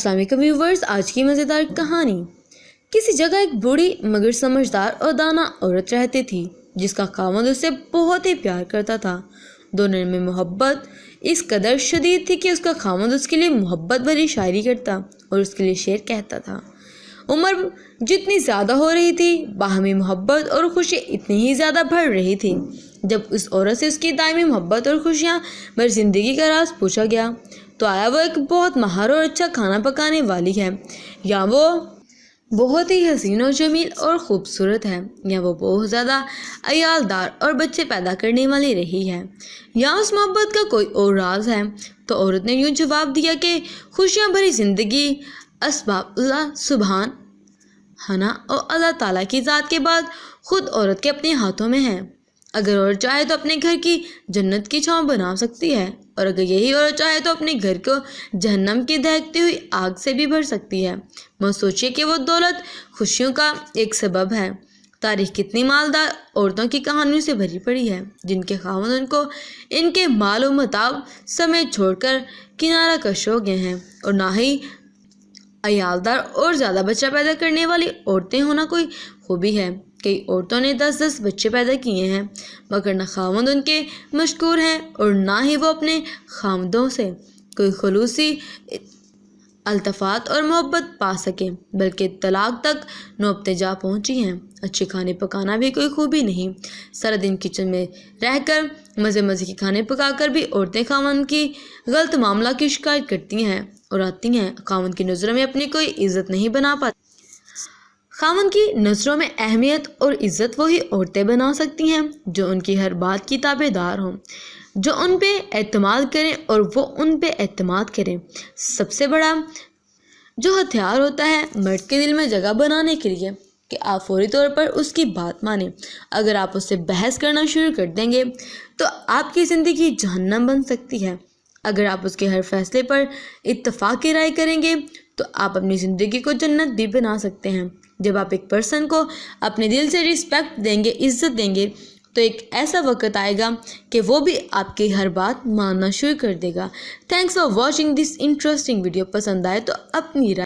अस्सलाम वालेकुम व्यूवर्स, आज की मज़ेदार कहानी। किसी जगह एक बूढ़ी मगर समझदार और दाना औरत रहती थी जिसका खामद उससे बहुत ही प्यार करता था। दोनों में मोहब्बत इस कदर शदीद थी कि उसका खामद उसके लिए मोहब्बत भरी शायरी करता और उसके लिए शेर कहता था। उम्र जितनी ज़्यादा हो रही थी, बाहमी मोहब्बत और खुशी इतनी ही ज़्यादा बढ़ रही थी। जब उस औरत से उसकी दायमी मोहब्बत और खुशियाँ भर ज़िंदगी का राज पूछा गया तो आया वो एक बहुत माहिर और अच्छा खाना पकाने वाली है, या वो बहुत ही हसीन और जमील और ख़ूबसूरत है, या वो बहुत ज़्यादा अयालदार और बच्चे पैदा करने वाली रही है, या उस मोहब्बत का कोई और राज है। तो औरत ने यूँ जवाब दिया कि खुशियाँ भरी ज़िंदगी असबाब अल्लाह सुबहान हना और अल्लाह ताला की ज़ात के बाद ख़ुद औरत के अपने हाथों में है। अगर औरत चाहे तो अपने घर की जन्नत की छाँव बना सकती है, और अगर यही औरत चाहे तो अपने घर को जहन्नम की दहकती हुई आग से भी भर सकती है। मत सोचिए कि वो दौलत खुशियों का एक सबब है। तारीख़ कितनी मालदार औरतों की कहानियों से भरी पड़ी है जिनके खामद उनको इनके माल और मताब समेत छोड़कर किनारा कश हो गए हैं, और ना ही अयालदार और ज़्यादा बच्चा पैदा करने वाली औरतें होना कोई खूबी है। कई औरतों ने 10-10 बच्चे पैदा किए हैं, मगर न खामद उनके मशकूर हैं और ना ही वो अपने खामदों से कोई खलूसी अल्तफ़ात और मोहब्बत पा सके, बल्कि तलाक तक नौबते जा पहुँची हैं। अच्छे खाने पकाना भी कोई खूबी नहीं। सारा दिन किचन में रहकर मज़े मज़े के खाने पकाकर भी औरतें खामद की गलत मामला की शिकायत करती हैं और आती हैं। खामद की नज़रों में अपनी कोई इज़्ज़त नहीं बना पाती। खामद की नज़रों में अहमियत और इज़्ज़त वही औरतें बना सकती हैं जो उनकी हर बात की ताबेदार हों, जो उन पे एतमाद करें और वो उन पे एतमाद करें। सबसे बड़ा जो हथियार होता है मर्द के दिल में जगह बनाने के लिए कि आप फौरी तौर पर उसकी बात मानें। अगर आप उससे बहस करना शुरू कर देंगे तो आपकी ज़िंदगी जहन्नम बन सकती है। अगर आप उसके हर फैसले पर इत्तफाक की राय करेंगे तो आप अपनी ज़िंदगी को जन्नत भी बना सकते हैं। जब आप एक पर्सन को अपने दिल से रिस्पेक्ट देंगे, इज़्ज़त देंगे, तो एक ऐसा वक्त आएगा कि वो भी आपकी हर बात मानना शुरू कर देगा। Thanks for watching this interesting video. पसंद आए तो अपनी राय